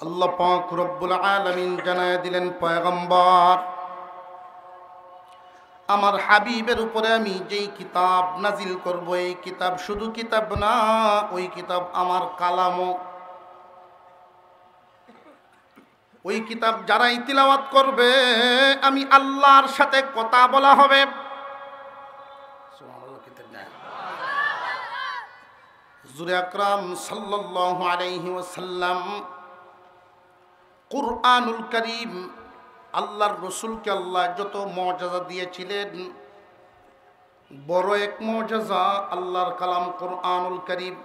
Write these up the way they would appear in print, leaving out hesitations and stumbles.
আল্লাহ পাক রব্বুল আলামিন জানায় দিলেন, পয়গম্বর আমার হাবিবের উপরে আমি যেই কিতাব নাজিল করব, এই কিতাব শুধু কিতাব না, ওই কিতাব আমার কালামও। ওই কিতাব যারাই তিলাওয়াত করবে আমি আল্লাহর সাথে কথা বলা হবে। হুজুর আকরাম সাল্লাল্লাহু আলাইহি ওয়াসাল্লাম কুরআনুল কারীম, আল্লাহর রসুলকে আল্লাহ যত মুআজিজা দিয়েছিলেন, বড় এক মুআজিজা আল্লাহর কালাম কুরআনুল কারীম।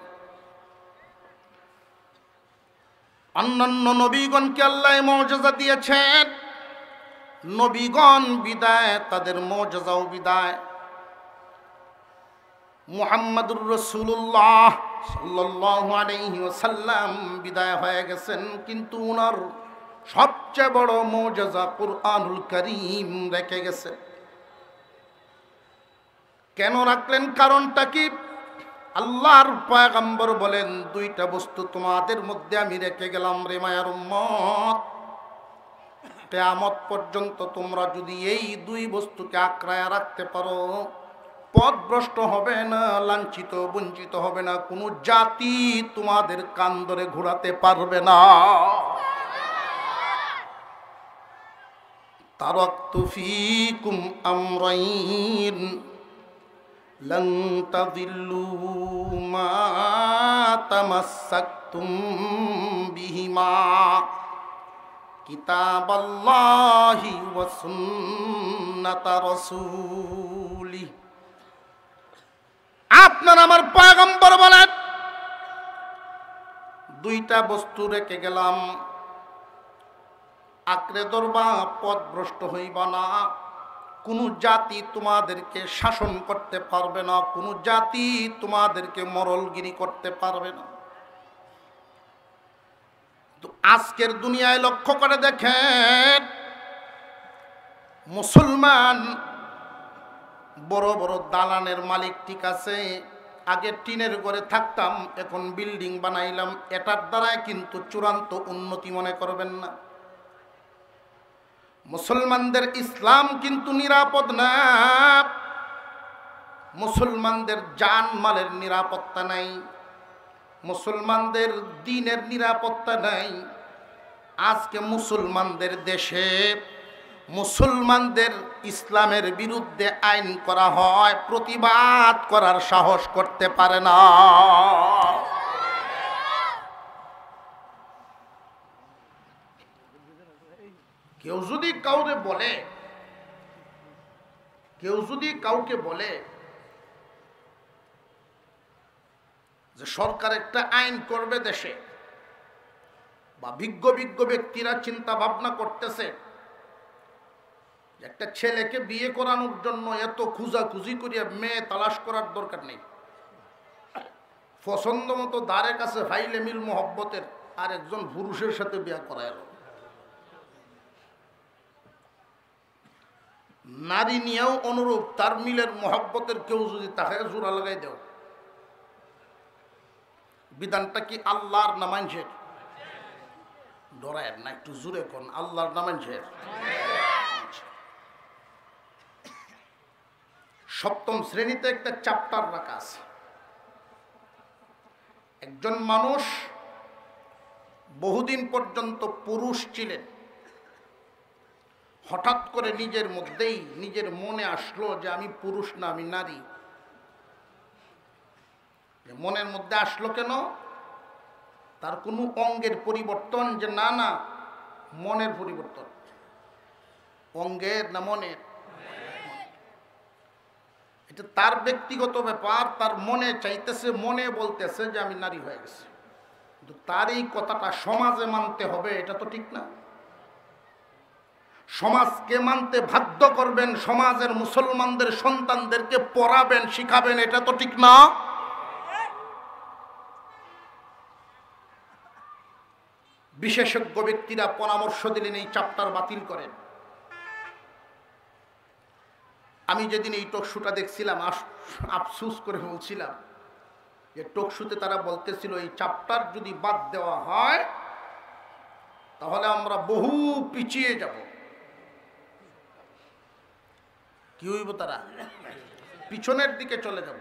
অন্যান্য নবীগণকে আল্লাহ মুআজিজা দিয়েছেন, নবীগণ বিদায়, তাদের মুআজিজাও বিদায়। মুহাম্মাদুর রাসূলুল্লাহ সাল্লাল্লাহু আলাইহি ওয়াসাল্লাম বিদায় হয়ে গেছেন, কিন্তু ওনার সবচেয়ে বড় মুআজিজা কুরআনুল কারীম রেখে গেছে। কেন রাখলেন? কারণটা কি? আল্লাহর পয়গম্বর বলেন, দুইটা বস্তু তোমাদের মধ্যে আমি রেখে গেলাম রে মায়ার উম্মত, কিয়ামত পর্যন্ত তোমরা যদি এই দুই বস্তুকে আঁকড়ায় রাখতে পারো, পথভ্রষ্ট হবে না, লাঞ্ছিত বঞ্চিত হবে না, কোনো জাতি তোমাদের কান ধরে ঘোরাতে পারবে না। তারাকতু ফীকুম আমরাইন লান তাযিল্লু মা তামাসসাকতুম বিহিমা কিতাবাল্লাহি ওয়া সুন্নাতা রাসূলি। আপনার আমার পয়গম্বর বলেন, দুইটা বস্তু রেখে গেলাম, আঁকড়ে ধরবা, পথভ্রষ্ট হইবা না, কোনো জাতি তোমাদেরকে শাসন করতে পারবে না, কোনো জাতি তোমাদেরকে মরলগিরি করতে পারবে না। তো আজকের দুনিয়ায় লক্ষ্য করে দেখেন, মুসলমান বড় বড় দালানের মালিক ঠিক আছে, আগে টিনের ঘরে থাকতাম, এখন বিল্ডিং বানাইলাম, এটার দ্বারাই কিন্তু চূড়ান্ত উন্নতি মনে করবেন না। মুসলমানদের ইসলাম কিন্তু নিরাপদ না, মুসলমানদের জানমালের নিরাপত্তা নাই, মুসলমানদের দ্বীনের নিরাপত্তা নাই। আজকে মুসলমানদের দেশে মুসলমানদের ইসলামের বিরুদ্ধে আইন করা হয়, প্রতিবাদ করার সাহস করতে পারে না। কেউ যদি কাউকে বলে যে সরকার একটা আইন করবে দেশে, বা বিজ্ঞ ব্যক্তিরা চিন্তা ভাবনা করতেছে একটা ছেলেকে বিয়ে করানোর জন্য এত খুঁজাখুঁজি করিয়া মেয়ে তালাশ করার দরকার নেই, পছন্দ মতো দ্বারের কাছে ফাইলে মিল মোহব্বতের আর একজন পুরুষের সাথে বিয়ে করায়। নারী নিয়েও অনুরূপ, তার মিলের মোহব্বতের কেউ যদি তাকে জোড়া লাগাই দেও, বিধানটা কি আল্লাহর না মানুষের? ডরায় না, একটু জোরে কোন, আল্লাহর না মানুষের? সপ্তম শ্রেণীতে একটা চ্যাপ্টার রাখা আছে। একজন মানুষ বহুদিন পর্যন্ত পুরুষ ছিলেন, হঠাৎ করে নিজের মনে আসলো যে আমি পুরুষ না, আমি নারী। মনের মধ্যে আসলো কেন? তার কোনো অঙ্গের পরিবর্তন, যে না মনের পরিবর্তন, অঙ্গের না মনের, এটা তার ব্যক্তিগত ব্যাপার। তার মনে চাইতেছে, মনে বলতেছে যে আমি নারী হয়ে গেছি, কিন্তু তার এই কথাটা সমাজে মানতে হবে, এটা তো ঠিক না। সমাজকে মানতে বাধ্য করবেন, সমাজের মুসলমানদের সন্তানদেরকে পড়াবেন, শিখাবেন, এটা তো ঠিক না। বিশেষজ্ঞ ব্যক্তিরা পরামর্শ দিলেন এই চ্যাপ্টার বাতিল করেন। আমি যেদিন এই টকশুটা দেখছিলাম, আফসোস করে বলছিলাম যে টকশুতে তারা বলতেছিল এই চ্যাপ্টার যদি বাদ দেওয়া হয় তাহলে আমরা বহু পিছিয়ে যাব। কি হইব? তারা পিছনের দিকে চলে যাব।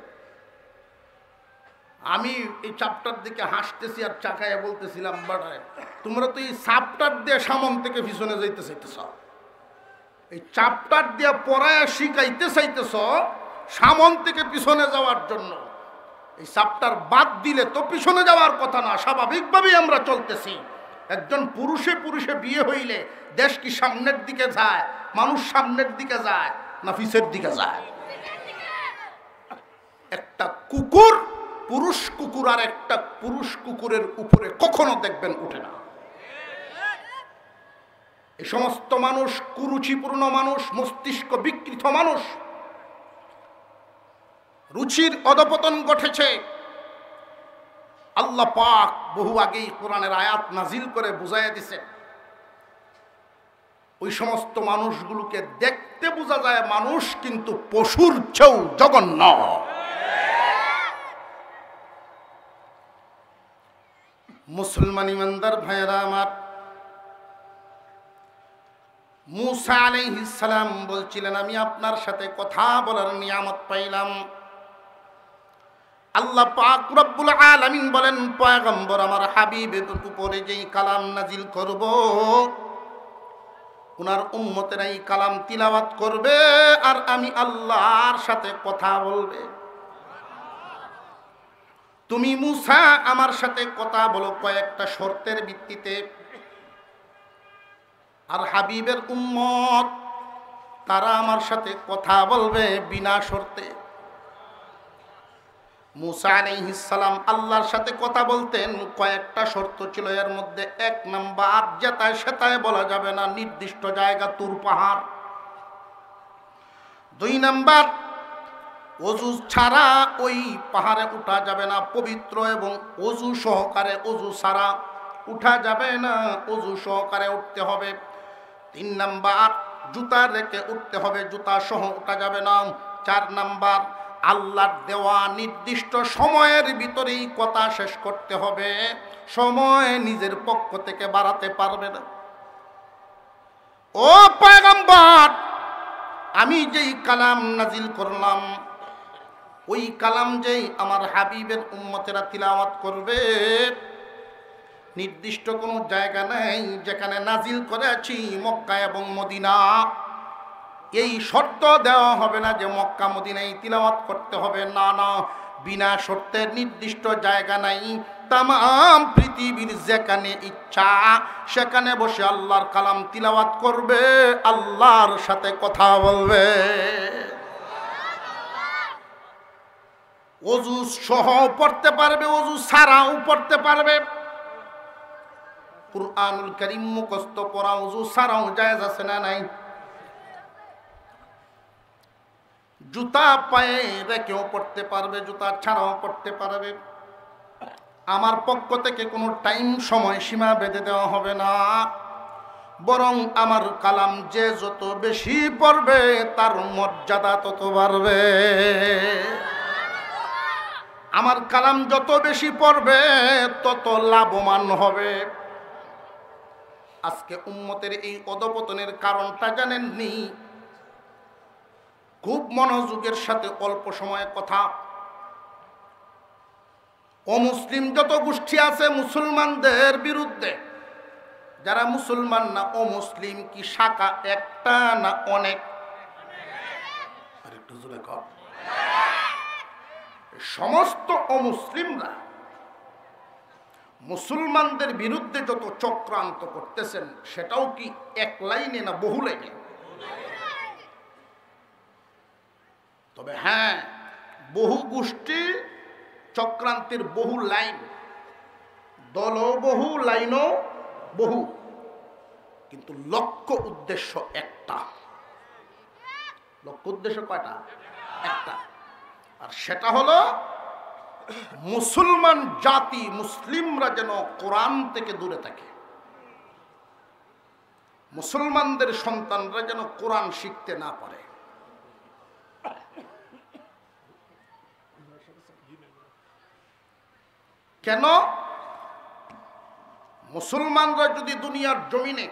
আমি এই চাপটার দিকে হাসতেছি আর চাকায় বলতেছিলাম, বাড়ায় তোমরা তো এই চাপটার দিয়ে সামন থেকে পিছনে যাইতে চাইতেছ, এই চাপটার দিয়ে পড়ায় শিখাইতে চাইতেছ সামন থেকে পিছনে যাওয়ার জন্য। এই চাপটার বাদ দিলে তো পিছনে যাওয়ার কথা না, স্বাভাবিকভাবেই আমরা চলতেছি। একজন পুরুষে পুরুষে বিয়ে হইলে দেশ কি সামনের দিকে যায়, মানুষ সামনের দিকে যায় না পিছের দিকে যায়? একটা কুকুর, পুরুষ কুকুর আর একটা পুরুষ কুকুরের উপরে কখনো দেখবেন উঠে না। এই সমস্ত মানুষ কুরুচিপূর্ণ মানুষ, মস্তিষ্ক বিকৃত মানুষ, রুচির অধপতন ঘটেছে। আল্লাহ পাক বহু আগেই কোরআনের আয়াত নাজিল করে বুঝাইয়া দিছেন। ওই সমস্ত মানুষগুলোকে দেখতে বোঝা যায় মানুষ, কিন্তু পশুর চেয়েও জঘন্য। মুসলমান ইমানদার ভাইয়েরা আমার, মূসা আলাইহিস সালাম বলছিলেন, আমি আপনার সাথে কথা বলার নিয়ামত পাইলাম। আল্লাহ পাক রব্বুল আলামিন বলেন, পয়গম্বর আমার হাবিবের উপরে যেই কালাম নাজিল করব, উনার উম্মতেরা এই কালাম তিলাওয়াত করবে আর আমি আল্লাহর সাথে কথা বলবে। তুমি মূসা আমার সাথে কথা বলো কয়েকটা শর্তের ভিত্তিতে, আর হাবিবের উম্মত তারা আমার সাথে কথা বলবে বিনা শর্তে। মূসা আলাইহিস সালাম আল্লাহর সাথে কথা বলতেন, কয়েকটা শর্ত ছিল। এর মধ্যে 1 নাম্বার, যেতায় সেতায় বলা যাবে না, নির্দিষ্ট জায়গা তুর পাহাড়। 2 নাম্বার, ওযু ছাড়া ওই পাহাড়ে উঠা যাবে না, পবিত্র এবং ওযু সহকারে, ওযু ছাড়া উঠা যাবে না, ওযু সহকারে উঠতে হবে। 3 নাম্বার, জুতা রেখে উঠতে হবে, জুতা সহ উঠা যাবে না। 4 নাম্বার, আল্লাহর দেওয়া নির্দিষ্ট সময়ের ভিতরেই কথা শেষ করতে হবে, সময় নিজের পক্ষ থেকে বাড়াতে পারবে না। ও পয়গম্বর, আমি যেই কালাম নাজিল করলাম, ওই কালাম যেই আমার হাবিবের উম্মতেরা তিলাওয়াত করবে, নির্দিষ্ট কোনো জায়গা নেই যেখানে নাজিল করেছি মক্কা এবং মদিনা। এই শর্ত দেওয়া হবে না যে মক্কা মদিনায় তিলাওয়াত করতে হবে, না না, বিনা শর্তের নির্দিষ্ট জায়গা নাই। তামাম পৃথিবীর যেখানে ইচ্ছা সেখানে বসে আল্লাহর কালাম তিলাওয়াত করবে, আল্লাহর সাথে কথা বলবে। ওযু সহ পড়তে পারবে, ওযু ছাড়াও পড়তে পারবে। কুরআনুল কারীম মুখস্থ পড়া ওযু ছাড়াও জায়েজ আছে না নাই? জুতা পায়ে রেখেও পড়তে পারবে, জুতা ছাড়াও পড়তে পারবে। আমার পক্ষ থেকে কোনো টাইম সময় সীমা বেঁধে দেওয়া হবে না, বরং আমার কালাম যে যত বেশি পড়বে তার মর্যাদা তত বাড়বে। আমার কালাম যত বেশি পড়বে তত লাভবান হবে। আজকে উম্মতের এই অধপতনের কারণটা জানেননি? খুব মনোযোগের সাথে অল্প সময়ে কথা। অমুসলিম যত গোষ্ঠী আছে মুসলমানদের বিরুদ্ধে, যারা মুসলমান না অমুসলিম, কি শাখা একটা না অনেক? আরেকটু জোরে কর। সমস্ত অমুসলিমরা মুসলমানদের বিরুদ্ধে যত চক্রান্ত করতেছেন, সেটাও কি এক লাইনে না বহু লাইনে? তবে হ্যাঁ, বহু গোষ্ঠী চক্রান্তের বহু লাইন, দলও বহু, লাইনও বহু, কিন্তু লক্ষ্য উদ্দেশ্য একটা। লক্ষ্য উদ্দেশ্য কয়টা? একটা। আর সেটা হলো মুসলমান জাতি, মুসলিমরা যেন কোরআন থেকে দূরে থাকে, মুসলমানদের সন্তানরা যেন কোরআন শিখতে না পারে। কেন? মুসলমানরা যদি দুনিয়ার জমিনে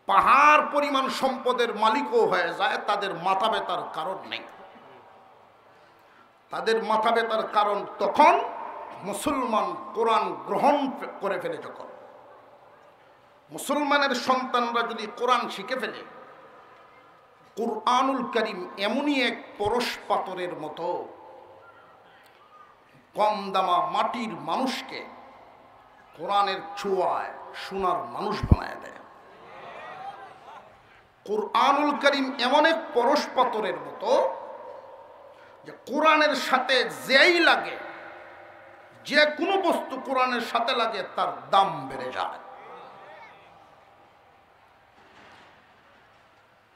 পাহাড় পরিমাণ সম্পদের মালিকও হয়ে যায়, তাদের মাথা ব্যথার কারণ নেই। তাদের মাথা ব্যথার কারণ তখন মুসলমান কোরআন গ্রহণ করে ফেলে। যখন মুসলমানের সন্তানরা যদি কোরআন শিখে ফেলে, কুরআনুল কারীম এমনই এক পরশ পাথরের মতো কম দামা মাটির মানুষকে কোরআনের ছোঁয়ায় সোনার মানুষ বানায় দেয়। কুরআনুল কারীম এমন এক পরশ পাথরের মতো যে কোরআনের সাথে যেই লাগে, যে কোনো বস্তু কোরআনের সাথে লাগে তার দাম বেড়ে যায়।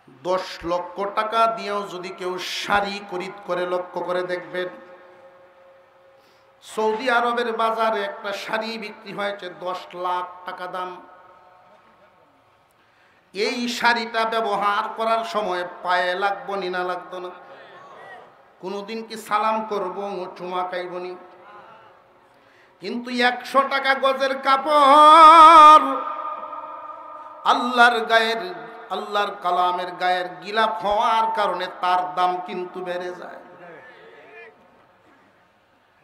10 লক্ষ টাকা দিয়েও যদি কেউ শাড়ি খরিদ করে, লক্ষ্য করে দেখবেন সৌদি আরবের বাজারে একটা শাড়ি বিক্রি হয়েছে 10 লাখ টাকা দাম। এই শাড়িটা ব্যবহার করার সময় পায়ে লাগবো নি না লাগতো না? কোনোদিন কি সালাম করবো, চুমা খাইবনি? কিন্তু 100 টাকা গজের কাপড় আল্লাহর কালামের গায়ের গিলাফ হওয়ার কারণে তার দাম কিন্তু বেড়ে যায়।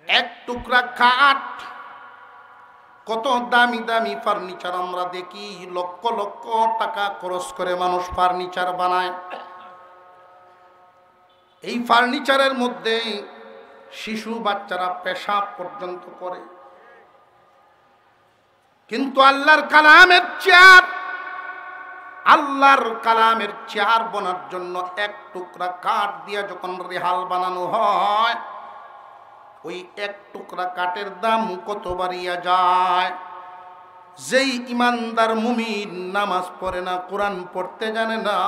এক টুকরা কাঠ, কত দামি দামি ফার্নিচার আমরা দেখি, লক্ষ লক্ষ টাকা খরচ করে মানুষ ফার্নিচার বানায়। এই ফার্নিচারের মধ্যে শিশু বাচ্চারা পেশাব পর্যন্ত করে। কিন্তু আল্লাহর কালামের চেয়ার বানার জন্য এক টুকরা কাঠ দিয়ে যখন রেহাল বানানো হয়, ওই এক টুকরা কাঠের দাম কত বাড়িয়া যায়। যেই ইমানদার মুমিন নামাজ পড়ে না, কোরআন পড়তে জানে না,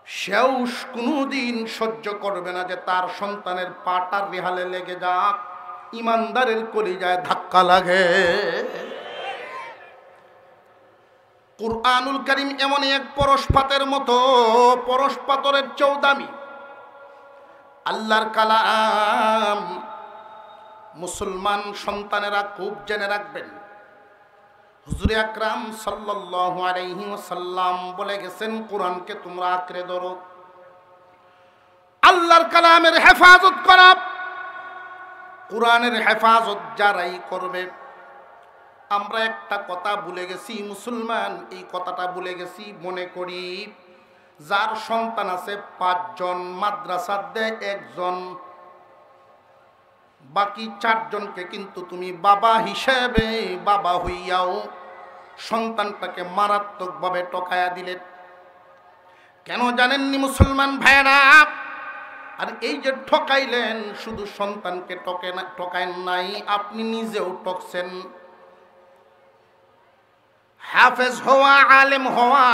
সেও কোনোদিন সহ্য করবে না যে তার সন্তানের পাটার রেহালে লেগে যাক, ইমানদারের কলিজায় ধাক্কা লাগে। কুরআনুল কারীম এমন এক পরশপাতের মতো, পরশপাতরের চেয়েও দামি আল্লাহর কালাম। মুসলমান সন্তানেরা খুব জেনে রাখবেন, হুজুর আকরাম সাল্লাল্লাহু আলাইহি ওয়াসাল্লাম বলে গেছেন, কোরআনকে তোমরা আঁকড়ে ধরো, আল্লাহর কালামের হেফাজত করা। কোরআনের হেফাজত যারাই করবে, আমরা একটা কথা ভুলে গেছি মুসলমান, এই কথাটা ভুলে গেছি। মনে করি যার সন্তান আছে 5 জন, মাদ্রাসার দেয় 1 জন, বাকি 4 জনকে কিন্তু তুমি বাবা হিসেবে বাবা হইয়াও সন্তানটাকে মারাত্মকভাবে ঠকায়া দিলেন। কেন জানেননি মুসলমান ভাইরা? আর এই যে ঠকাইলেন, শুধু সন্তানকে ঠকাইন নাই, আপনি নিজেও ঠকছেন। হাফেজ হওয়া, আলেম হওয়া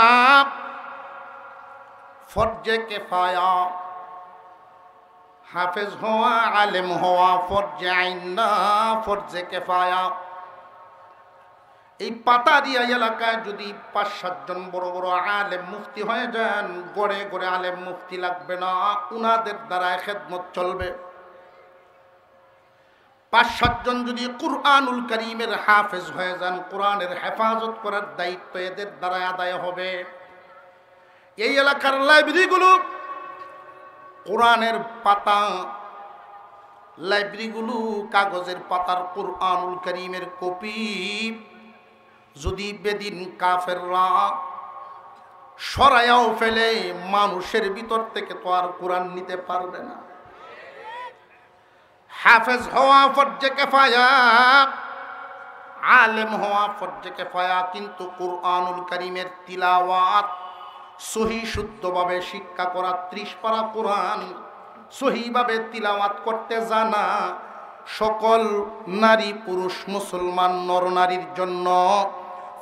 ফরজে কিফায়া, হাফেজ হওয়া আলেম হওয়া ফরজে আইন না, ফরজে কিফায়া। এই পাতারিয়া এলাকায় যদি 5-7 জন বড় বড় আলেম মুফতি হয়ে যান, গড়ে গড়ে আলেম মুফতি লাগবে না, উনাদের দ্বারা খেদমত চলবে। 5-7 জন যদি কুরআনুল কারীমের হাফেজ হয়ে যান, কোরআনের হেফাজত করার দায়িত্ব এদের দ্বারা আদায় হবে। এই এলাকার লাইব্রেরিগুলো, কোরআনের পাতা, লাইব্রেরিগুলো কাগজের পাতার কুরআনুল কারীমের কপি যদি বেদিন কাফেররা সরায়াও ফেলে, মানুষের ভিতর থেকে তো আর কোরআন নিতে পারবে না। হাফেজ হওয়া ফরজে কিফায়া, আলেম হওয়া ফরজে কিফায়া, কিন্তু কুরআনুল কারীমের তিলাওয়াত সহি শুদ্ধভাবে শিক্ষা করা, 30 পারা কোরআন সহিভাবে তিলাওয়াত করতে জানা সকল নারী পুরুষ মুসলমান নর নারীর জন্য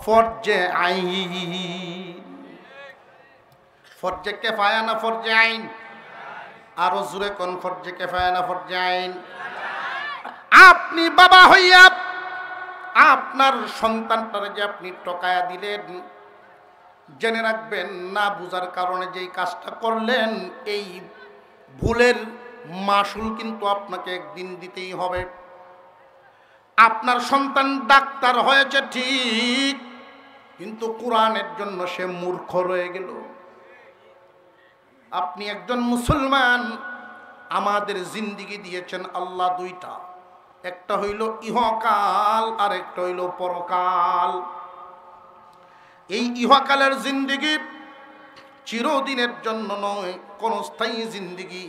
ফরজে আইন। ফরজে কিফায়া না ফরজে আইন? আরো জোরে কোন, ফরজে কিফায়া না ফরজে আইন? আপনি বাবা হইয়া আপনার সন্তানটারে যে আপনি ঠকায়া দিলেন, জেনে রাখবেন না বুঝার কারণে যেই কাজটা করলেন, এই ভুলের মাসুল কিন্তু আপনাকে একদিন দিতেই হবে। আপনার সন্তান ডাক্তার হয়েছে ঠিক, কিন্তু কোরআনের জন্য সে মূর্খ রয়ে গেল। আপনি একজন মুসলমান, আমাদের জিন্দিগি দিয়েছেন আল্লাহ দুইটা, একটা হইল ইহকাল আর একটা হইল পরকাল। এই ইহকালের জিন্দিগি চিরদিনের জন্য নয়, ক্ষণস্থায়ী জিন্দিগি।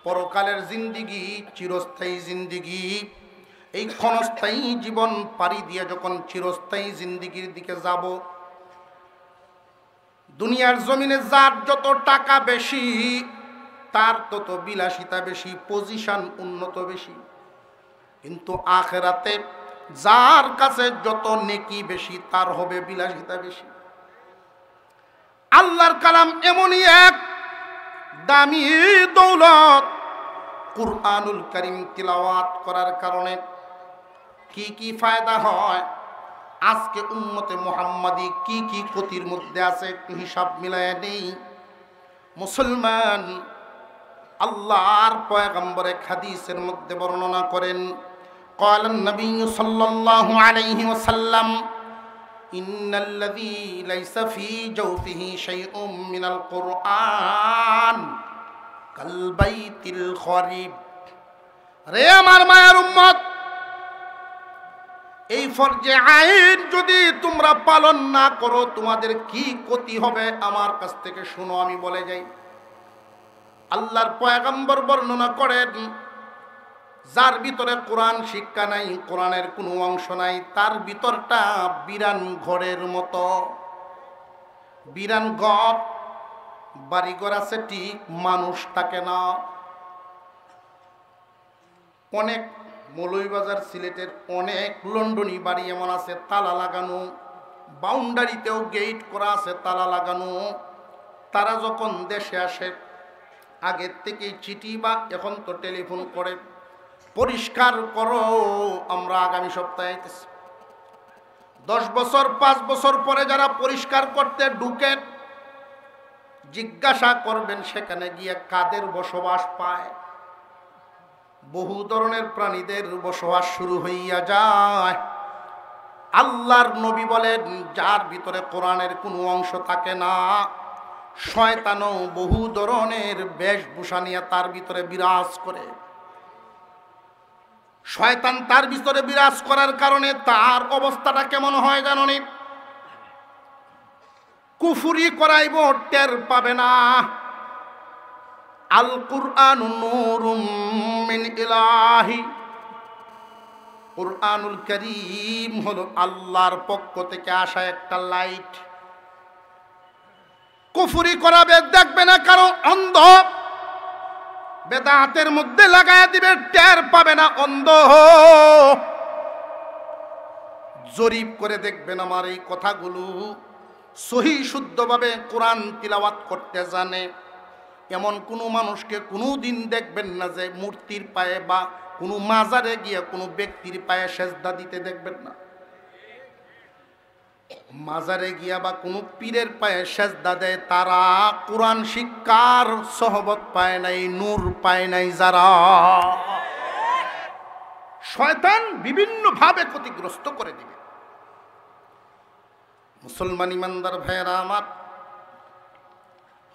পরকালের জিন্দিগি চিরস্থায়ী জিন্দিগি। এই ক্ষণস্থায়ী জীবন পাড়ি দিয়ে যখন চিরস্থায়ী জিন্দিগির দিকে যাব, দুনিয়ার জমিনে যার যত টাকা বেশি তার তত বিলাসিতা বেশি, পজিশন উন্নত বেশি। কিন্তু আখিরাতে যার কাছে যত নেকি বেশি তার হবে বিলাসিতা বেশি। আল্লাহর কালাম এমনই এক দামি দৌলত, কুরআনুল কারীম তিলাওয়াত করার কারণে কি কি ফায়দা হয়, আজকে উম্মতে মুহাম্মাদি কি কি ক্ষতির মধ্যে আছে একটু হিসাব মিলায় নেই। মুসলমান, আল্লাহর পয়গম্বর এক হাদিসের মধ্যে বর্ণনা করেন, قال النبي صلى الله عليه وسلم إن الذي ليس في جوفه شيء من القرآن كالبيت الخريب। রে আমার মায়ের উম্মত, এই ফরজে আইন যদি তোমরা পালন না করো তোমাদের কি ক্ষতি হবে আমার কাছ থেকে শুনো, আমি বলে যাই। আল্লাহর পয়গম্বর বর্ণনা করেন, যার ভিতরে কোরআন শিক্ষা নাই, কোরআনের কোনো অংশ নাই, তার ভিতরটা বিরান ঘরের মতো। বিরান ঘর, বাড়িঘর আছে ঠিক, মানুষ থাকে না। অনেক মৌলভীবাজার সিলেটের অনেক লন্ডনী বাড়ি এমন আছে তালা লাগানো, বাউন্ডারিতেও গেট করা আছে তালা লাগানো। তারা যখন দেশে আসে আগের থেকে চিঠি বা এখন তো টেলিফোন করে, পরিষ্কার করো, আমরা আগামী সপ্তাহে আইতেছি। 10 বছর 5 বছর পরে যারা পরিষ্কার করতে ঢুকেন, জিজ্ঞাসা করবেন সেখানে গিয়ে কাদের বসবাস পায়। বহু ধরনের প্রাণীদের বসবাস শুরু হইয়া যায়। আল্লাহর নবী বলেন, যার ভিতরে কোরআনের কোনো অংশ থাকে না, শয়তানও বহু ধরনের বেশভূষা নিয়ে তার ভিতরে বিরাজ করে। শয়তান তার ভিতরে বিরাজ করার কারণে তার অবস্থাটা কেমন হয় জানেন? কুফরি করাইব, টের পাবে না। আল কুরআন নূরুম মিন ইলাহি, কুরআনুল কারীম হলো আল্লাহর পক্ষ থেকে আসা একটা লাইট। কুফরি করাবে, দেখবে না কারো, অন্ধ বেদাতের মধ্যে লাগায় দিবে, টের পাবে না, অন্ধ। জরিপ করে দেখবেন আমার এই কথাগুলো সহি শুদ্ধভাবে কোরআন তিলাওয়াত করতে জানে এমন কোনো মানুষকে কোনোদিন দেখবেন না যে মূর্তির পায়ে বা কোনো মাজারে গিয়ে কোনো ব্যক্তির পায়ে সেজদা দিতে দেখবেন না। মাজারে গিয়া বা কোনো পীরের পায়ে সেজদা দেয় তারা কোরআন শিক্ষার সহবত পায় নাই, নূর পায় নাই। যারা শয়তান বিভিন্ন ভাবে ক্ষতিগ্রস্ত করে দিবে। মুসলমান ইমানদার ভাইয়েরা আমার,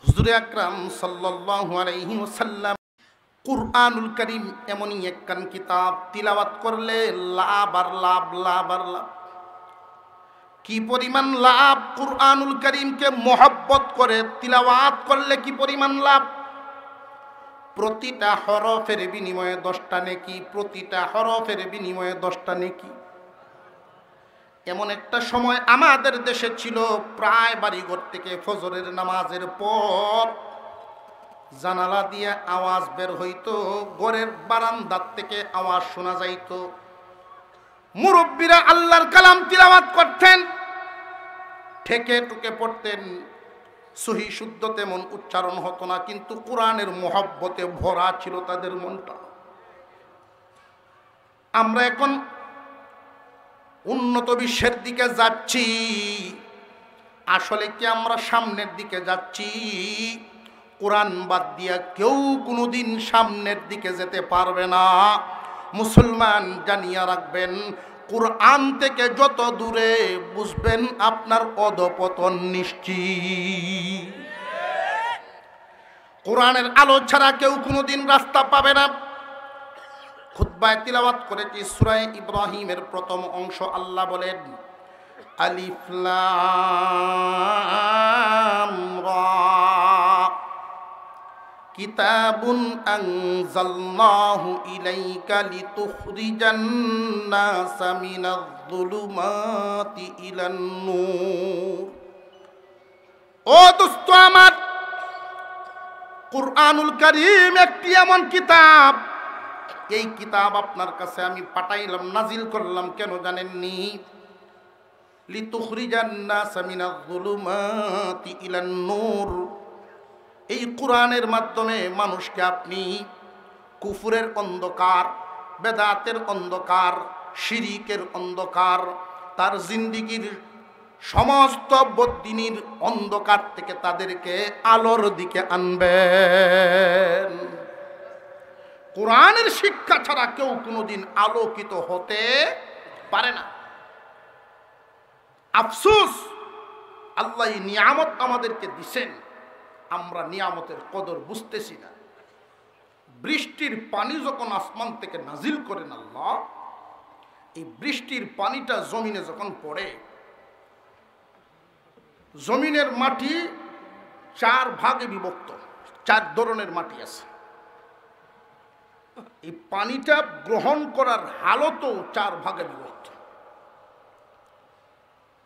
হুজুরে আকরাম সাল্লাল্লাহু আলাইহি ওয়াসাল্লাম, কুরআনুল কারীম এমনই একখান কিতাব, তিলাওয়াত করলে লাভ আর লাভ, লাভ আর লাভ। কি পরিমাণ লাভ! কুরআনুল কারীমকে মহব্বত করে তিলাওয়াত করলে কি পরিমাণ লাভ! প্রতিটা হরফের বিনিময়ে 10টা নেকি, প্রতিটা হরফের বিনিময়ে 10টা নেকি। এমন একটা সময় আমাদের দেশে ছিল, প্রায় বাড়িঘর থেকে ফজরের নামাজের পর জানালা দিয়ে আওয়াজ বের হইতো, ঘরের বারান্দার থেকে আওয়াজ শোনা যাইত। মুরব্বীরা আল্লাহর কালাম তিলাওয়াত করতেন, ঠেকে টুকে পড়তেন, সহি শুদ্ধ তেমন উচ্চারণ হতো না, কিন্তু কোরআনের মহব্বতে ভরা ছিল তাদের মনটা। আমরা এখন উন্নত বিশ্বের দিকে যাচ্ছি, আসলে কি আমরা সামনের দিকে যাচ্ছি? কোরআন বাদ দিয়া কেউ কোনোদিন সামনের দিকে যেতে পারবে না। মুসলমান জানিয়া রাখবেন, কুরআন থেকে যত দূরে বুঝবেন আপনার অধপতন নিশ্চিত। কোরআনের আলো ছাড়া কেউ কোনোদিন রাস্তা পাবে না। খুতবায় তিলাওয়াত করেছি সূরা ইব্রাহিমের প্রথম অংশ। আল্লাহ বলেন আলিফ লাম রা কিতাবুন আনজালনাহু ইলাইকা লিতুখরিজান নাসা মিনাজ যুলুমাতি ইলান নূর। ও দোস্ত আমার, কুরআনুল কারীম একটি এমন কিতাব, এই কিতাব আপনার কাছে আমি পাঠাইলাম, নাজিল করলাম কেন জানেননি? লিতুখরিজান নাসা মিনাজ যুলুমাতি ইলান নূর। এই কোরআনের মাধ্যমে মানুষকে আপনি কুফরের অন্ধকার, বেদাতের অন্ধকার, শিরিকের অন্ধকার, তার জিন্দিগির সমস্ত বদ্দিনীর অন্ধকার থেকে তাদেরকে আলোর দিকে আনবেন। কোরআনের শিক্ষা ছাড়া কেউ কোনোদিন আলোকিত হতে পারে না। আফসোস, আল্লাহ এই নিয়ামত আমাদেরকে দিছেন, আমরা নিয়ামতের কদর বুঝতেছি না। বৃষ্টির পানি যখন আসমান থেকে নাজিল করেন আল্লাহ, এই বৃষ্টির পানিটা জমিনে যখন পড়ে, জমিনের মাটি 4 ভাগে বিভক্ত, 4 ধরনের মাটি আছে। এই পানিটা গ্রহণ করার হালতও 4 ভাগে বিভক্ত।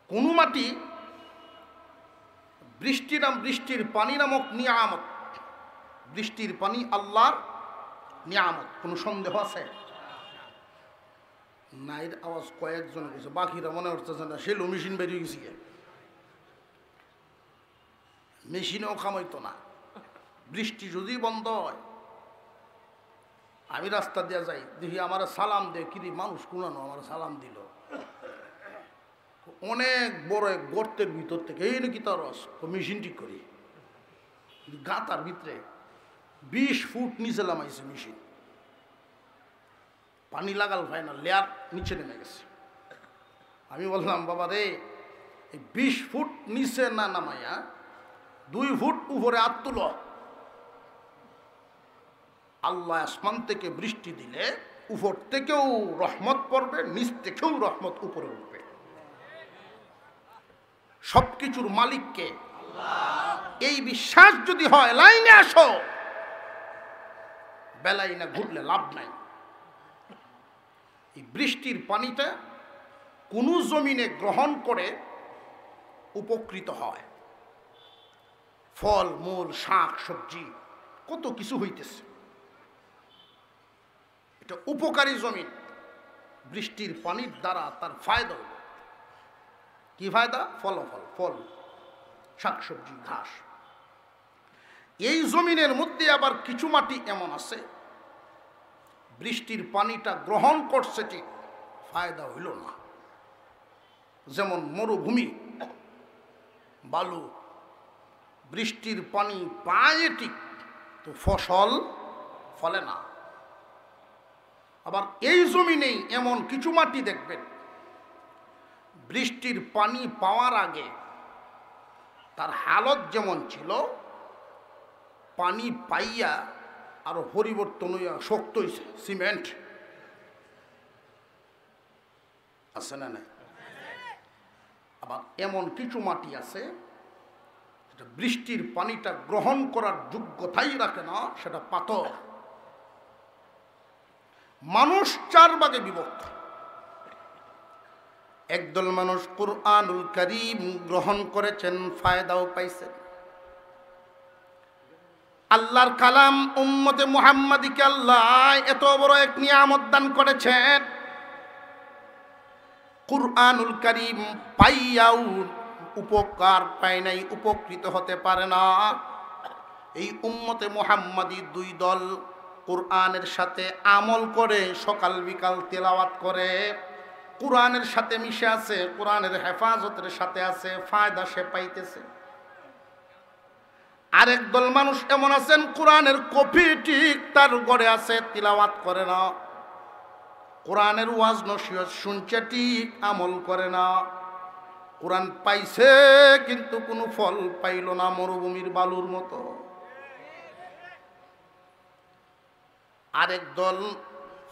কোন মাটি বৃষ্টির পানি নামক নিয়ামত, বৃষ্টির পানি আল্লাহর নিয়ামত, কোনো সন্দেহ আছে? নাইর আওয়াজ কয়েকজন গেছে, বাকিরা মনে হচ্ছে না সেলো মেশিন বেরিয়ে গেছি, মেশিনেও কামাইতো না। বৃষ্টি যদি বন্ধ হয়, আমি রাস্তা দিয়ে যাই, দেখি আমার সালাম দে, কিরি মানুষ কুনানো আমার সালাম দিল, অনেক বড় এক গর্তের ভিতর থেকে, এই নাকি তার রস, মেশিন ঠিক করি, গাতার ভিতরে 20 ফুট নিচে নামাইছে মেশিন, পানি লাগাল ভাই না, লেয়ার নিচে নেমে গেছে। আমি বললাম বাবা রে, এই 20 ফুট নিচে না নামাইয়া 2 ফুট উপরে হাত তুল। আল্লাহ আসমান থেকে বৃষ্টি দিলে উপর থেকেও রহমত পড়বে, নিচ থেকেও রহমত উপরে উঠবে। সবকিছুর মালিককে এই বিশ্বাস যদি হয়, লাইনে আসো, বেলাইনে ঘুরলে লাভ নাই। এই বৃষ্টির পানিটা কোন জমিনে গ্রহণ করে উপকৃত হয়, ফল মূল শাক সবজি কত কিছু হইতেছে, এটা উপকারী জমিন। বৃষ্টির পানির দ্বারা তার ফায়দা হলো কি ফায়দা? ফলাফল, ফল, শাকসবজি, ঘাস। এই জমিনের মধ্যে আবার কিছু মাটি এমন আছে, বৃষ্টির পানিটা গ্রহণ করছে ঠিক, ফায়দা হইল না। যেমন মরুভূমি, বালু, বৃষ্টির পানি পায়ে ঠিক, তো ফসল ফলে না। আবার এই জমিনেই এমন কিছু মাটি দেখবেন, বৃষ্টির পানি পাওয়ার আগে তার হালত যেমন ছিল, পানি পাইয়া আরো পরিবর্তন হইয়া শক্ত হয়েছে, সিমেন্ট আছে না নাই? আবার এমন কিছু মাটি আছে যেটা বৃষ্টির পানিটা গ্রহণ করার যোগ্যতাই রাখে না, সেটা পাথর। মানুষ 4 ভাগে বিভক্ত। একদল মানুষ কুরআনুল কারীম গ্রহণ করেছেন, ফায়দাও পাইছেন। আল্লাহর কালাম উম্মতে মুহাম্মাদীকে আল্লাহ এত বড় এক নিয়ামত দান করেছেন, কুরআনুল কারীম পাইয়াও উপকার পায় নাই, উপকৃত হতে পারে না। এই উম্মতে মুহাম্মাদী 2 দল, কুরআনের সাথে আমল করে, সকাল বিকাল তেলাওয়াত করে, কুরআনের সাথে মিশে আছে, কুরআনের হেফাজতের সাথে আছে, ফায়দা সে পাইতেছে। আরেক দল মানুষ এমন আছেন, কুরআনের কপি ঠিক তার ঘরে আছে, তিলাওয়াত করে না, কোরআনের ওয়াজ নসিহত শুনছে ঠিক, আমল করে না। কোরআন পাইছে কিন্তু কোনো ফল পাইল না, মরুভূমির বালুর মতো। আরেক দল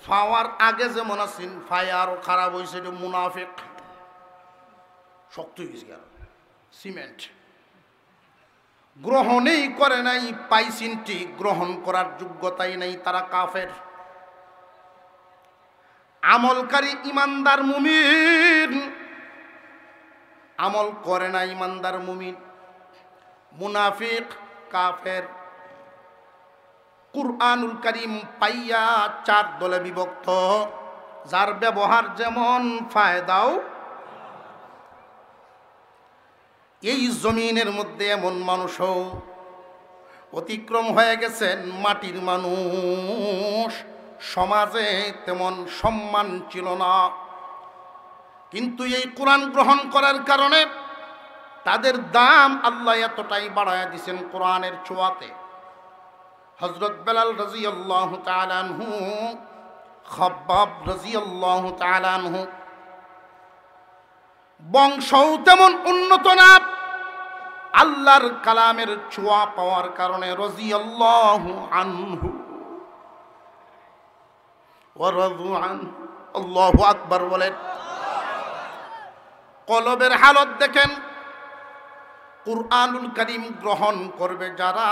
ফাওয়ার আগে যেমন আছেন, ফায়ার খারাপ হয়েছে, এটা মুনাফিক, শক্ত হয়ে গেছে সিমেন্ট, গ্রহণেই করে নাই, পাইছেন ঠিক, গ্রহণ করার যোগ্যতাই নাই, তারা কাফের। আমলকারী ইমানদার মুমিন, আমল করে না ইমানদার মুমিন, মুনাফিক, কাফের। কুরআনুল কারীম পাইয়া 4 দলে বিভক্ত, যার ব্যবহার যেমন ফায়দাও। এই জমিনের মধ্যে এমন মানুষও অতিক্রম হয়ে গেছেন, মাটির মানুষ, সমাজে তেমন সম্মান ছিল না, কিন্তু এই কোরআন গ্রহণ করার কারণে তাদের দাম আল্লাহ এতটাই বাড়ায়া দিয়েছেন কোরআনের ছোঁয়াতে। হযরত বেলাল রাদিয়াল্লাহু তাআলা আনহু, খাব্বাব রাদিয়াল্লাহু তাআলা আনহু, বংশও তেমন উন্নত না, আল্লাহর কালামের ছোঁয়া পাওয়ার কারণে রাদিয়াল্লাহু আনহু ওয়া রাদু আনহু। আল্লাহু আকবার বলেন। কলবের হালত দেখেন। কুরআনুল কারীম গ্রহণ করবে যারা,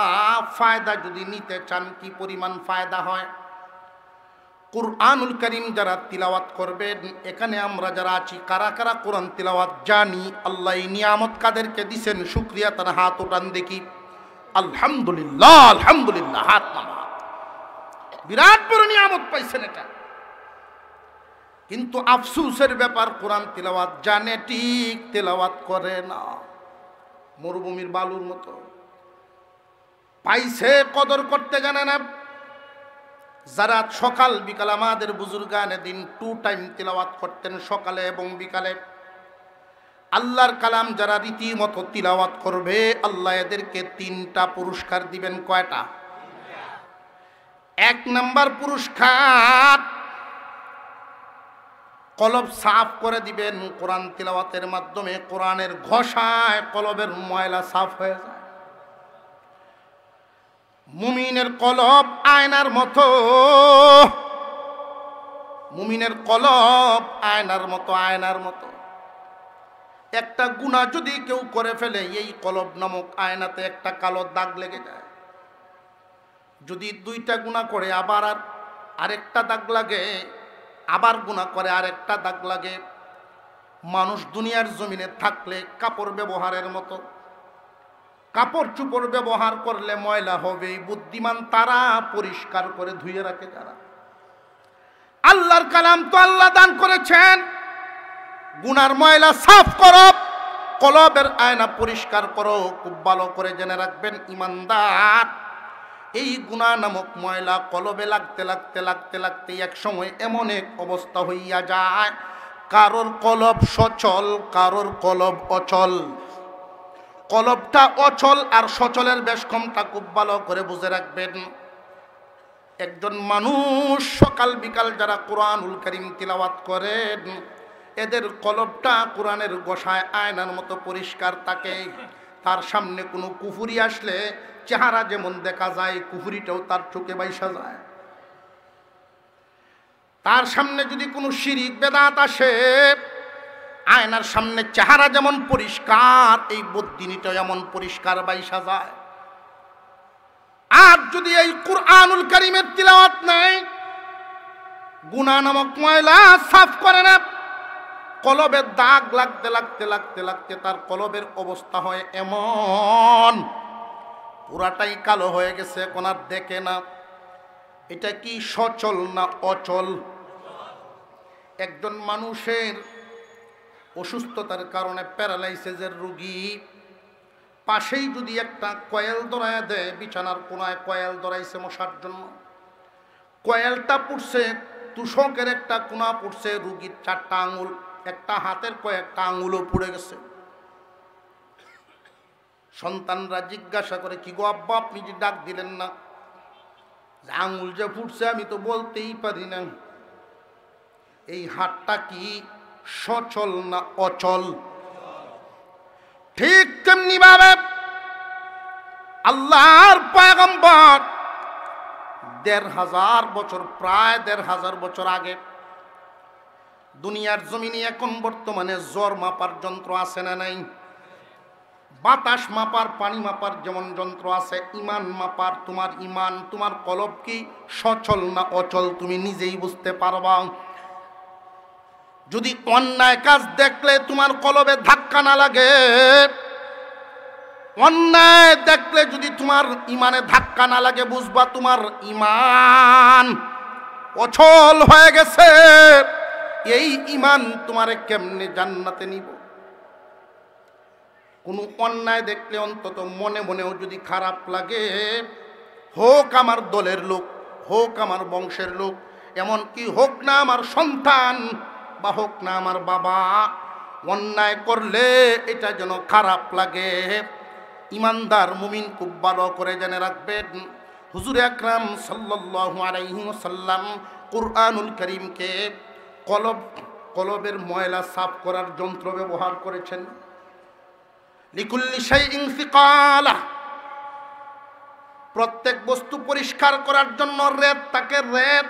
ফায়দা যদি নিতে চান কি পরিমাণ ফায়দা হয়। কুরআনুল কারীম যারা তিলাওয়াত করবেন, এখানে আমরা যারা আছি কারা কারা কোরআন তিলাওয়াত জানি, আল্লাহ এই নিয়ামত কাদেরকে দিছেন, শুকরিয়া তার হাত উঠান দেখি। আলহামদুলিল্লাহ, আলহামদুলিল্লাহ, হাত নামা। বিরাট বড় নিয়ামত পাইছেন এটা। কিন্তু আফসোসের ব্যাপার, কোরআন তিলাওয়াত জানে ঠিক, তিলাওয়াত করে না, মরুভূমির বালুর মতো। পাইছে, কদর করতে জানে না। যারা সকাল বিকাল, আমাদের বুজুর্গানে দিন 2 টাইম তিলাওয়াত করতেন, সকালে এবং বিকালে। আল্লাহর কালাম যারা রীতিমতো তিলাওয়াত করবে, আল্লাহ এদেরকে 3টা পুরস্কার দিবেন। কয়টা? 1 নাম্বার পুরস্কার, কলব সাফ করে দিবেন কোরআন তিলাওয়াতের মাধ্যমে। কোরআনের ঘষায় কলবের ময়লা সাফ হয়ে যায়। মুমিনের কলব আয়নার মতো, মুমিনের কলব আয়নার মতো, আয়নার মতো। একটা গুনাহ যদি কেউ করে ফেলে, এই কলব নামক আয়নাতে একটা কালো দাগ লেগে যায়। যদি 2টা গুনাহ করে আবার আরেকটা দাগ লাগে, আবার গুনাহ করে আরেকটা দাগ লাগে। মানুষ দুনিয়ার জমিনে থাকলে কাপড় ব্যবহারের মতো, কাপড় চোপড় ব্যবহার করলে ময়লা হবে, বুদ্ধিমান তারা পরিষ্কার করে ধুয়ে রাখে যারা। আল্লাহর কালাম তো আল্লাহ দান করেছেন, গুনার ময়লা সাফ করো, কলবের আয়না পরিষ্কার করো। খুব ভালো করে জেনে রাখবেন ইমানদার, এই গুনাহ নামক ময়লা কলবে লাগতে লাগতে লাগতে লাগতে এক সময় এমন এক অবস্থা হইয়া যায়, কারোর কলব সচল, কারোর কলব অচল। কলবটা অচল আর সচলের বেশকমটা খুব ভালো করে বুঝে রাখবেন। একজন মানুষ সকাল বিকাল যারা কোরআনুল কারীম তিলাওয়াত করেন, এদের কলবটা কোরআনের গোশায় আয়নার মতো পরিষ্কার থাকে। তার সামনে কোনো কুফুরি আসলে চেহারা যেমন দেখা যায়, কুফুরিটাও তার চোখে বাইসা যায়। তার সামনে যদি কোনো শিরিক বেদাত আসে, আয়নার সামনে চেহারা যেমন পরিষ্কার, এই বদ্দিনীটাও এমন পরিষ্কার বাইসা যায়। আর যদি এই কুরআনুল কারীমের তিলাওয়াত নাই, গুনাহ নামক ময়লা সাফ করে না, কলবের দাগ লাগতে লাগতে লাগতে লাগতে তার কলবের অবস্থা হয় এমন, পুরাটাই কালো হয়ে গেছে, এখন আর দেখে না। এটা কি সচল না অচল? একজন মানুষের অসুস্থতার কারণে প্যারালাইসিসের রোগী, পাশেই যদি একটা কয়েল ধরায় দেয়, বিছানার কোনায় কয়েল ধরাইছে মশার জন্য, কয়েলটা পুড়ছে, তুষকের একটা কোনা পুড়ছে, রুগীর 4টা আঙুল, একটা হাতের কয়েকটা আঙুলও পুড়ে গেছে। সন্তানরা জিজ্ঞাসা করে, কি গো আব্বা আপনি যে ডাক দিলেন না, আঙুল যে ফুটছে আমি তো বলতেই পারি না। এই হাতটা কি সচল না অচল? ঠিক তেমনি ভাবে আল্লাহর পয়গম্বর ১৫০০ বছর, প্রায় ১৫০০ বছর আগে দুনিয়ার জমিনে এখন বর্তমানে জ্বর মাপার যন্ত্র আছে না নাই? বাতাস মাপার, পানি মাপার যেমন যন্ত্র আছে, ইমান মাপার, তোমার ইমান, তোমার কলব কি সচল না অচল তুমি নিজেই বুঝতে পারবা। যদি অন্যায় কাজ দেখলে তোমার কলবে ধাক্কা না লাগে, অন্যায় দেখলে যদি তোমার ইমানে ধাক্কা না লাগে, বুঝবা তোমার ইমান অচল হয়ে গেছে। এই ইমান তোমারে কেমনে জান্নাতে নিব? কোনো অন্যায় দেখলে অন্তত মনে মনেও যদি খারাপ লাগে, হোক আমার দলের লোক, হোক আমার বংশের লোক, এমনকি হোক না আমার সন্তান বা হোক না আমার বাবা, অন্যায় করলে এটা যেন খারাপ লাগে। ইমানদার মুমিন খুব ভালো করে জেনে রাখবেন, হুজুর আকরাম সাল্লাল্লাহু আলাইহি ওয়াসাল্লাম কুরআনুল কারীমকে কলবের ময়লা সাফ করার যন্ত্র ব্যবহার করেছেন। লিকুল্লি শাইইন সিকালা, প্রত্যেক বস্তু পরিষ্কার করার জন্য রেত তাকে, রেত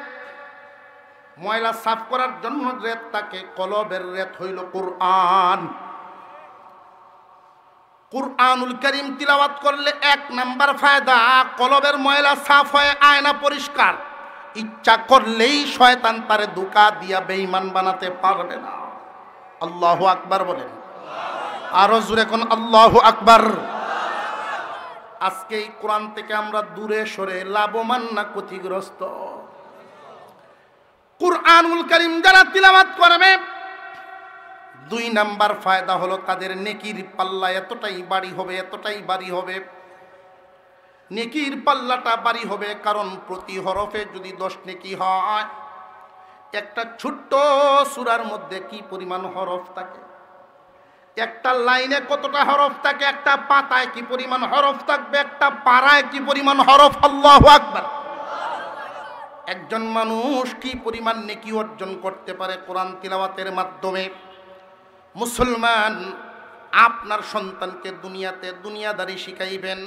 ময়লা সাফ করার জন্য রেত তাকে, কলবের রেত হইল কুরআন। কুরআনুল কারীম তিলাওয়াত করলে ১ নাম্বার ফায়দা, কলবের ময়লা সাফ হয়ে আয়না পরিষ্কার। ইচ্ছা করলেই শয়তান তারে ধোঁকা দিয়া বেঈমান বানাতে পারবে না। আল্লাহু আকবার বলেন, আরো জোরে কোন আল্লাহু আকবার। আজকে এই কোরআন থেকে আমরা দূরে সরে লাভবান না ক্ষতিগ্রস্ত? কুরআনুল কারীম যারা তিলাওয়াত করবে, ২ নাম্বার ফায়দা হলো তাদের নেকির পাল্লা এতটাই বাড়ি হবে, এতটাই বাড়ি হবে, নেকির পাল্লাটা বাড়ি হবে। কারণ প্রতি হরফে যদি 10 নেকি হয়, একটা ছোট্ট সূরার মধ্যে কি পরিমাণ হরফ থাকে, একটা লাইনে কতটা হরফ থাকে, একটা পাতায় কি পরিমাণ হরফ থাকবে, একটা পারায় কি পরিমাণ হরফ। আল্লাহু আকবার। একজন মানুষ কি পরিমাণ নেকি অর্জন করতে পারে কোরআন তিলাওয়াতের মাধ্যমে। মুসলমান, আপনার সন্তানকে দুনিয়াতে দুনিয়াদারি শিখাইবেন।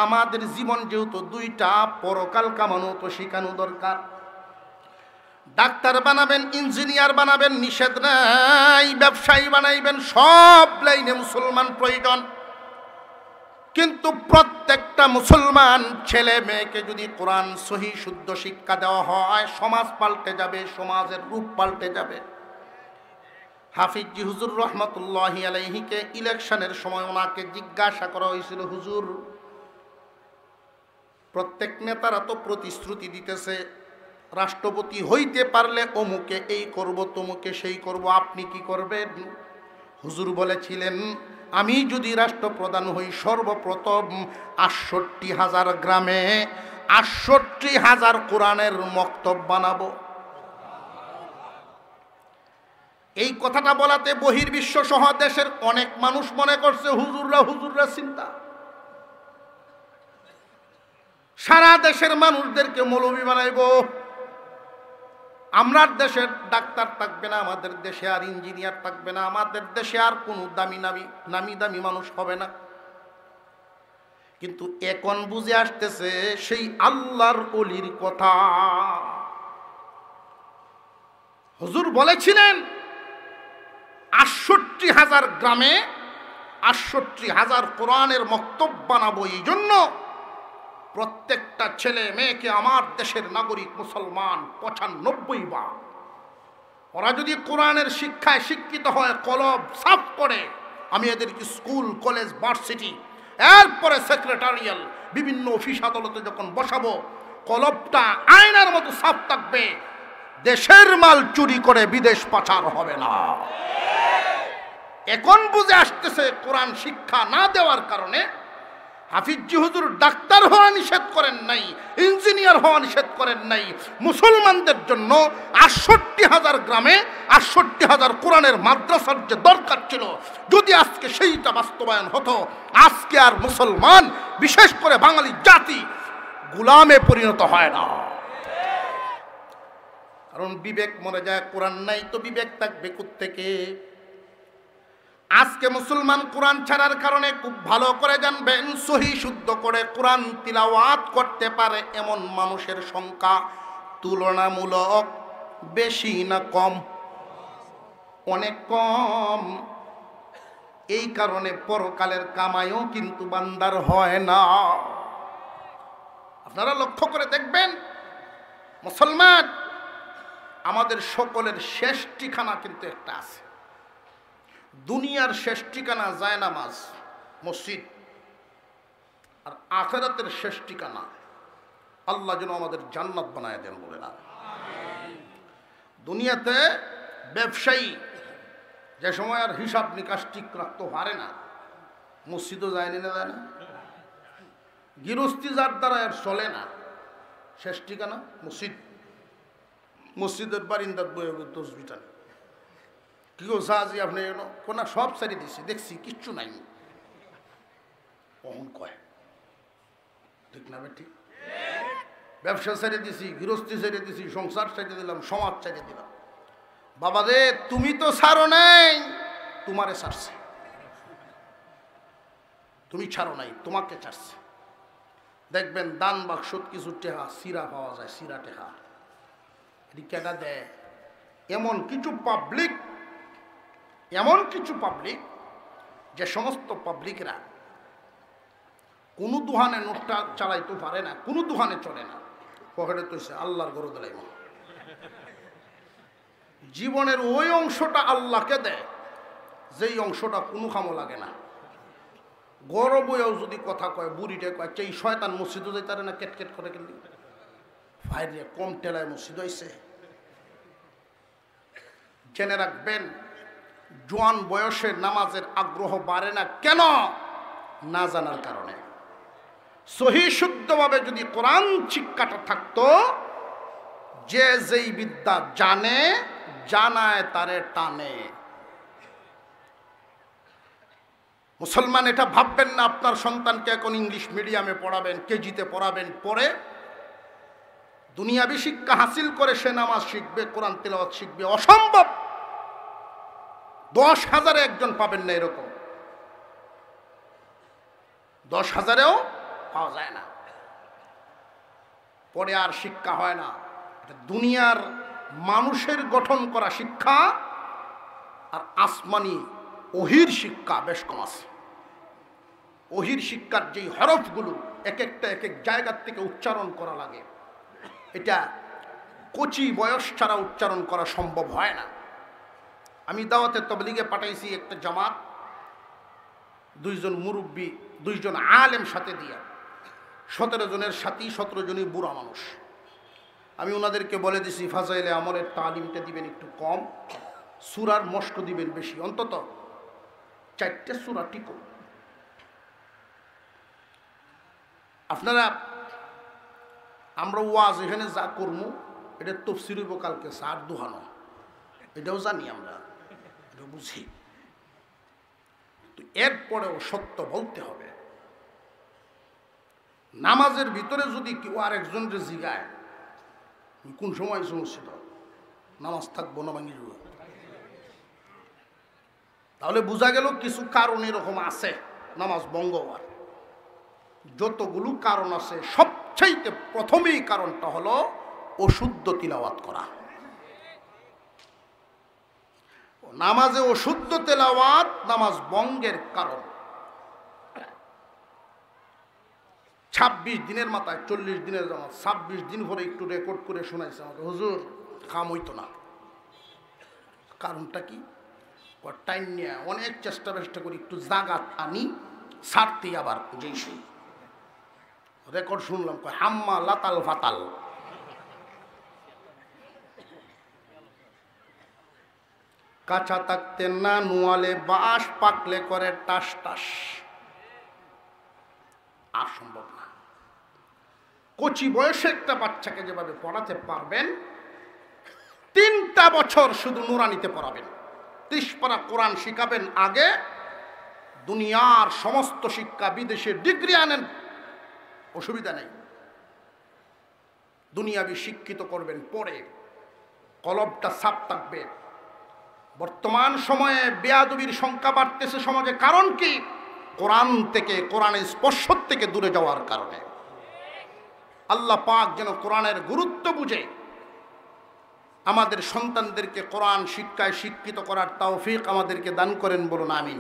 আমাদের জীবন যেহেতু 2টা, পরকাল কামানো তো শিখানো দরকার। ডাক্তার বানাবেন, ইঞ্জিনিয়ার বানাবেন, নিষেধ নাই, ব্যবসায়ী বানাইবেন, সব লাইনে মুসলমান প্রয়োজন। কিন্তু প্রত্যেকটা মুসলমান ছেলে মেয়েকে যদি কোরআন সহি শুদ্ধ শিক্ষা দেওয়া হয়, সমাজ পাল্টে যাবে, সমাজের রূপ পাল্টে যাবে। হাফিজ জি হুজুর রহমতুল্লাহি আলাইহিকে ইলেকশনের সময় ওনাকে জিজ্ঞাসা করা হয়েছিল, হুজুর প্রত্যেক নেতারা তো প্রতিশ্রুতি দিতেছে রাষ্ট্রপতি হইতে পারলে অমুকে এই করব, তমুকে সেই করব, আপনি কি করবেন? হুজুর বলেছিলেন, আমি যদি রাষ্ট্রপ্রধান হই, সর্বপ্রথম ৬৮,০০০ গ্রামে ৬৮,০০০ কোরআনের মক্তব বানাবো। এই কথাটা বলাতে বহির্বিশ্ব সহ দেশের অনেক মানুষ মনে করছে হুজুররা চিন্তা। সারা দেশের মানুষদেরকে মৌলবি বানাইব। আমার দেশের ডাক্তার থাকবে না, আমাদের দেশে আর ইঞ্জিনিয়ার থাকবে না, আমাদের দেশে আর কোনো নামি দামি মানুষ হবে না। কিন্তু এখন বুঝে আসতেছে সেই আল্লাহর ওলির কথা। হুজুর বলেছিলেন ৬৮,০০০ গ্রামে ৬৮,০০০ কোরআনের মক্তব বানাবো। এই জন্য প্রত্যেকটা ছেলে মেয়েকে আমার দেশের নাগরিক মুসলমান ৯৫ বার ওরা যদি কোরআনের শিক্ষায় শিক্ষিত হয়, কলব সাফ করে, আমি এদেরকে স্কুল, কলেজ, ভার্সিটি, এরপরে সেক্রেটারিয়াল বিভিন্ন অফিস আদালতে যখন বসাবো, কলবটা আয়নার মতো সাফ থাকবে। দেশের মাল চুরি করে বিদেশ পাচার হবে না। এখন বুঝে আসতেছে কোরআন শিক্ষা না দেওয়ার কারণে হাফিজি হুজুর ডাক্তার হওয়া নিষেধ করেন নাই, ইঞ্জিনিয়ার হওয়া নিষেধ করেন নাই। মুসলমানদের জন্য ৬৮,০০০ গ্রামে ৬৮,০০০ কোরআনের মাদ্রাসার যে দরকার ছিল, যদি আজকে সেইটা বাস্তবায়ন হতো, আজকে আর মুসলমান, বিশেষ করে বাঙালি জাতি, গোলামে পরিণত হয় না। কারণ বিবেক মরে যায়, কোরআন নাই তো বিবেক থাকবে কোত্থেকে? আজকে মুসলমান কোরআন ছাড়ার কারণে খুব ভালো করে জানবেন, সহি শুদ্ধ করে কোরআন তিলাওয়াত করতে পারে এমন মানুষের সংখ্যা তুলনামূলক বেশি না কম? অনেক কম। এই কারণে পরকালের কামাইও কিন্তু বান্দার হয় না। আপনারা লক্ষ্য করে দেখবেন, মুসলমান আমাদের সকলের শেষ ঠিকানা কিন্তু একটা আছে। দুনিয়ার শেষ ঠিকানা জায়নামাজ, মসজিদ, আর আখিরাতের শেষ ঠিকানা আল্লাহ যেন আমাদের জান্নাত বানায় দেন বলে না। দুনিয়াতে ব্যবসায়ী যে সময় আর হিসাব নিকাশ ঠিক রাখতে পারে না, মসজিদও যায়নি না, যায় না। গৃহস্থী যার দ্বারা আর চলে না, শেষ ঠিকানা মসজিদ। মসজিদের বারিন্দার বই তসবিটা কি গো সাহাজি আপনি কোনা সব সারি দিছি, দেখছি কিচ্ছু নাই, কখন কয় ঠিক না? ঠিক। ব্যবসা ছেড়ে দিছি, গৃহস্থী ছেড়ে দিছি, সংসার ছেড়ে দিলাম, সমাজ ছেড়ে দিলাম। বাবা রে, তুমি তো ছাড়ো নাই, তোমারে ছাড়ছে। তুমি ছাড়ো নাই, তোমাকে ছাড়ছে। দেখবেন দান বাক্সত কিছু টেহা সিরা পাওয়া যায়, সিরা টেহা কেটা দেয়। এমন কিছু পাবলিক যে সমস্ত পাবলিকরা কোনো দোকানে নোটটা চালাইতে পারে না, কোনো দোকানে চলে না, পকেটে তুইছে আল্লাহর গরু দিলাই। জীবনের ওই অংশটা আল্লাহকে দেয় যেই অংশটা কোনো কামও লাগে না। গরব হয়েও যদি কথা কয়, বুড়িটা কয় এই শয়তান মসজিদও যাইতারে না, কেটকেট করে গেলি ভাইরে কম টেলায় মসজিদ হয়েছে। জেনে রাখবেন, জোয়ান বয়সে নামাজের আগ্রহ বাড়ে না কেন? না জানার কারণে। সহি শুদ্ধভাবে যদি কোরআন শিক্ষাটা থাকতো, যে যেই বিদ্যা জানে, জানায় তারে টানে। মুসলমান এটা ভাববেন না আপনার সন্তানকে এখন ইংলিশ মিডিয়ামে পড়াবেন, কেজিতে পড়াবেন, পরে দুনিয়াবি শিক্ষা হাসিল করে সে নামাজ শিখবে, কোরআন তিলাওয়াত শিখবে। অসম্ভব। 10,000-এ একজন পাবেন না এরকম, 10,000-এও পাওয়া যায় না। পরে আর শিক্ষা হয় না। দুনিয়ার মানুষের গঠন করা শিক্ষা আর আসমানি ওহির শিক্ষা বেশ কম আছে। ওহির শিক্ষার যেই হরফগুলো এক একটা এক এক জায়গার থেকে উচ্চারণ করা লাগে, এটা কচি বয়স ছাড়া উচ্চারণ করা সম্ভব হয় না। আমি দাওয়াতে তবলিগে পাঠাইছি একটা জামাত, 2 জন মুরব্বী, 2 জন আলেম সাথে দিয়া, 17 জনের সাথী, 17 জনই বুড়া মানুষ। আমি ওনাদেরকে বলে দিছি ফাজাইলে আমলের তালিমটা দিবেন একটু কম, সূরার মশক দিবেন বেশি, অন্তত 4টে সূরা টিকো। আপনারা আমরা ওয়াজ এখানে যা করবো এটা তফসির হইব কালকে সার দুহানো, এটাও জানি আমরা, এটা বুঝি। তো এরপরেও সত্য বলতে হবে। নামাজের ভিতরে যদি কেউ আর একজনকে জিগায় কোন সময় সমস্যা নামাজ থাকবো না ভাঙি যাবো, তাহলে বোঝা গেল কিছু কারণ এরকম আছে নামাজ ভঙ্গ হওয়ার। যতগুলো কারণ আছে, সবচাইতে প্রথমেই কারণটা হলো অশুদ্ধ তিলাওয়াত করা। নামাজে অশুদ্ধ তেলাওয়াত নামাজ ভঙ্গের কারণ। 26 দিনের মাথায় 40 দিনের জামাত, 26 দিন পরে একটু রেকর্ড করে শোনাইছে আমাকে, হুজুর কাম হইতো না। কারণটা কি? টাইম নিয়ে অনেক চেষ্টা করি একটু জাগাত আনি, সারতে আবার যেই শুনি রেকর্ড শুনলাম কয় হাম্মা লাতাল ফাতাল। কাঁচা থাকতে না নোয়ালে বাঁশ, পাকলে করে টাস টাস। আর সম্ভব না। কচি বয়সে একটা বাচ্চাকে যেভাবে পড়াতে পারবেন, 3টা বছর শুধু নুরানিতে পড়াবেন, 30 পারা কোরআন শিখাবেন আগে, দুনিয়ার সমস্ত শিক্ষা বিদেশে ডিগ্রি আনেন, অসুবিধা নেই। দুনিয়াবি শিক্ষিত করবেন পরে। কলবটা সাফ থাকবে। বর্তমান সময়ে বেয়াদবির সংখ্যা বাড়তেছে সমাজে, কারণ কি? কোরআন থেকে, কোরআনের স্পর্শ থেকে দূরে যাওয়ার কারণে। আল্লাহ পাক যেন কোরআনের গুরুত্ব বুঝে আমাদের সন্তানদেরকে কোরআন শিক্ষায় শিক্ষিত করার তৌফিক আমাদেরকে দান করেন, বলুন আমিন।